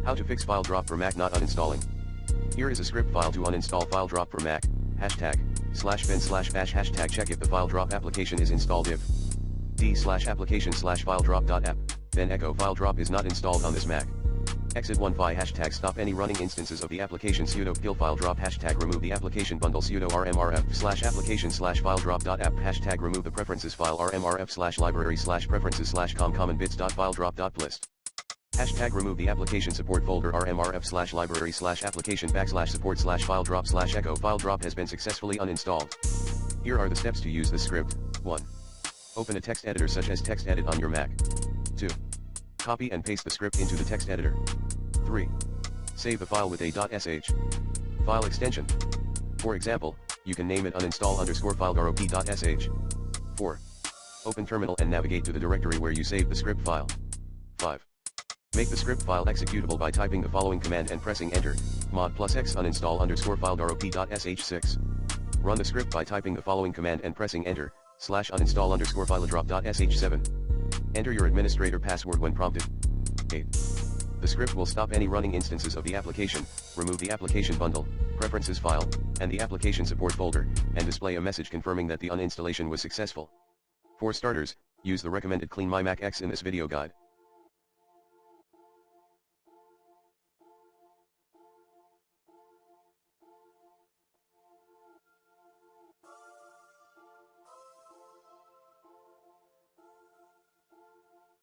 How to fix Filedrop for Mac not uninstalling. Here is a script file to uninstall Filedrop for Mac, #bin/bash check if the Filedrop application is installed if d/application/filedrop.app, then echo Filedrop is not installed on this Mac. Exit 1fi stop any running instances of the application sudo pkill Filedrop remove the application bundle sudo rmrf/application/filedrop.app remove the preferences file rmrf/library/preferences/com.commonbits.filedrop.plist. Remove the application support folder rmrf/library/application/support/filedrop/echo Filedrop has been successfully uninstalled. Here are the steps to use this script. 1. Open a text editor such as TextEdit on your Mac. 2. Copy and paste the script into the text editor. 3. Save the file with a .sh file extension. For example, you can name it uninstall_filedrop.sh. 4. Open terminal and navigate to the directory where you saved the script file. 5. Make the script file executable by typing the following command and pressing enter, mod +x uninstall_filedrop.sh. 6. Run the script by typing the following command and pressing enter, /uninstall_filedrop.sh. 7. Enter your administrator password when prompted. 8. The script will stop any running instances of the application, remove the application bundle, preferences file, and the application support folder, and display a message confirming that the uninstallation was successful. For starters, use the recommended Clean My Mac X in this video guide.